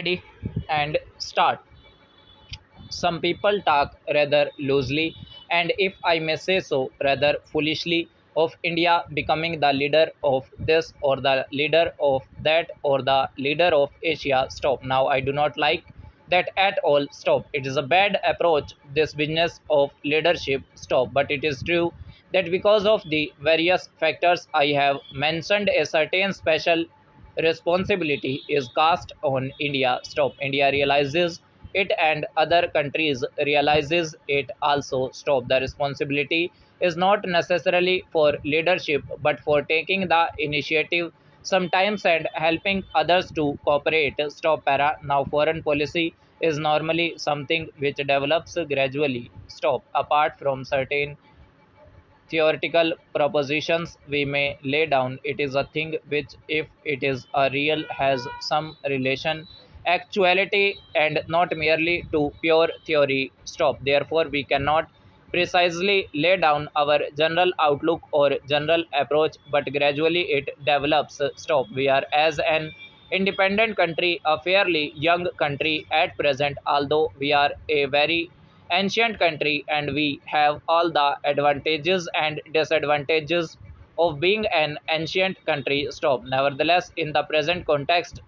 ready and start. Some people talk rather loosely, and if I may say so, rather foolishly, of India becoming the leader of this or the leader of that or the leader of Asia. Stop. Now, I do not like that at all. Stop. It is a bad approach, this business of leadership. Stop. But it is true that because of the various factors I have mentioned, a certain special responsibility is cast on India. Stop. India realizes it and other countries realizes it also. Stop. The responsibility is not necessarily for leadership but for taking the initiative sometimes and helping others to cooperate. Stop. Para. Now foreign policy is normally something which develops gradually. Stop. Apart from certain theoretical propositions we may lay down, it is a thing which, if it is a real, has some relation, actuality, and not merely to pure theory. Stop. Therefore, we cannot precisely lay down our general outlook or general approach, but gradually it develops. Stop. We are, as an independent country, a fairly young country at present, although we are a very ancient country and we have all the advantages and disadvantages of being an ancient country. Stop. Nevertheless, in the present context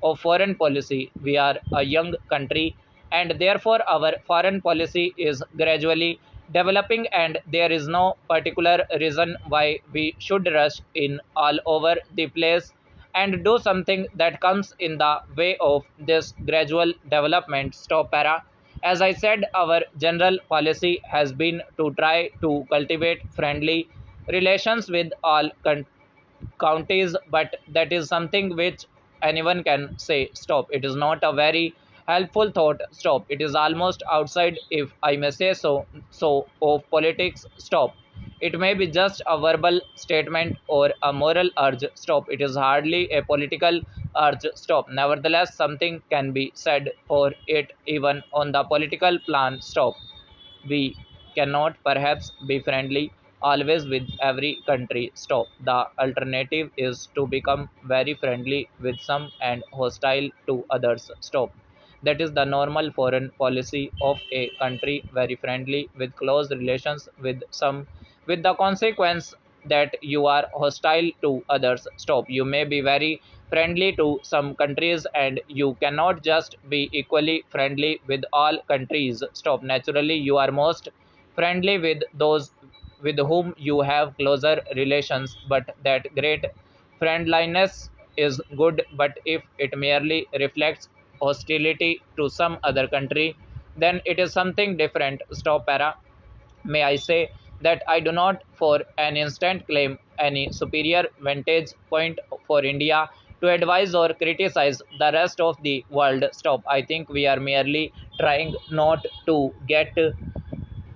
of foreign policy, we are a young country and therefore our foreign policy is gradually developing, and there is no particular reason why we should rush in all over the place and do something that comes in the way of this gradual development. Stop. Para. As I said, our general policy has been to try to cultivate friendly relations with all counties, but that is something which anyone can say. Stop. It is not a very helpful thought. Stop. It is almost outside, if I may say so, of politics. Stop. It may be just a verbal statement or a moral urge. Stop. It is hardly a political urge. Stop. Nevertheless, something can be said for it even on the political plan. Stop. We cannot perhaps be friendly always with every country. Stop. The alternative is to become very friendly with some and hostile to others. Stop. That is the normal foreign policy of a country, very friendly with close relations with some, with the consequence that you are hostile to others. Stop. You may be very friendly to some countries and you cannot just be equally friendly with all countries. Stop. Naturally, you are most friendly with those with whom you have closer relations, but that great friendliness is good, but if it merely reflects hostility to some other country, then it is something different. Stop. Para. May I say that I do not for an instant claim any superior vantage point for India to advise or criticize the rest of the world. Stop. I think we are merely trying not to get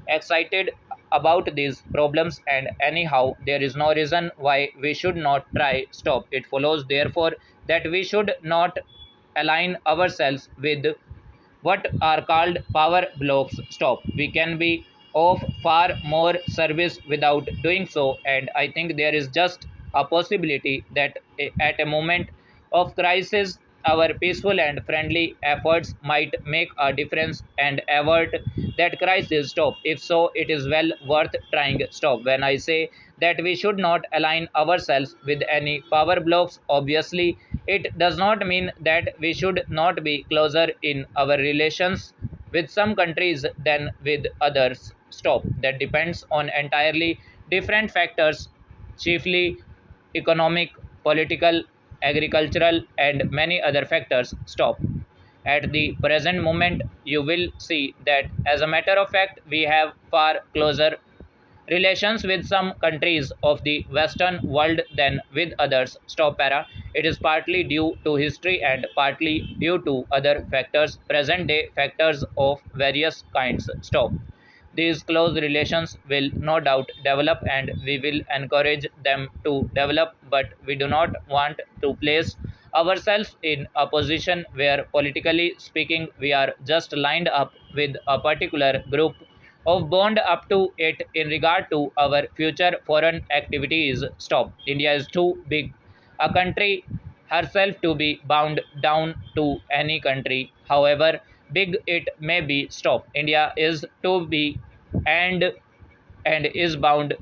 excited about these problems, and anyhow there is no reason why we should not try. Stop. It follows therefore that we should not align ourselves with what are called power blocks. Stop. We can be of far more service without doing so, and I think there is just a possibility that at a moment of crisis our peaceful and friendly efforts might make a difference and avert that crisis. Stop. If so, it is well worth trying. Stop. When I say that we should not align ourselves with any power blocks, obviously it does not mean that we should not be closer in our relations with some countries than with others. Stop. That depends on entirely different factors, chiefly economic, political, agricultural, and many other factors. Stop. At the present moment, you will see that, as a matter of fact, we have far closer relations with some countries of the Western world than with others. Stop. Para. It is partly due to history and partly due to other factors, present day factors of various kinds. Stop. These close relations will no doubt develop and we will encourage them to develop, but we do not want to place ourselves in a position where, politically speaking, we are just lined up with a particular group of bond up to it in regard to our future foreign activities. Stop. India is too big a country herself to be bound down to any country, however big it may be. Stop. India is to be and is bound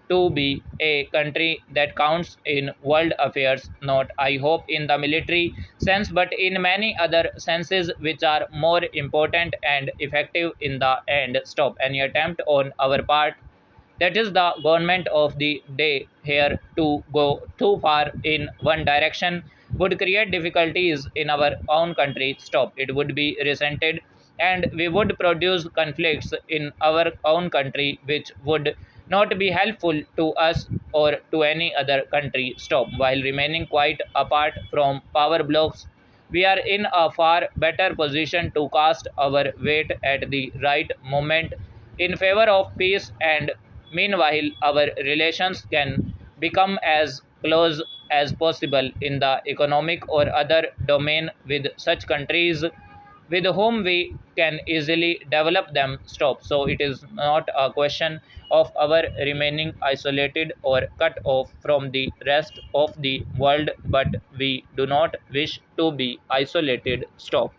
to be a country that counts in world affairs, not, I hope, in the military sense, but in many other senses which are more important and effective in the end. Stop. Any attempt on our part, that is the government of the day here, to go too far in one direction would create difficulties in our own country. Stop. It would be resented and we would produce conflicts in our own country which would not be helpful to us or to any other country. Stop. While remaining quite apart from power blocks, we are in a far better position to cast our weight at the right moment in favor of peace, and meanwhile our relations can become as close as possible in the economic or other domain with such countries with whom we can easily develop them. Stop. So it is not a question of our remaining isolated or cut off from the rest of the world, but we do not wish to be isolated. Stop.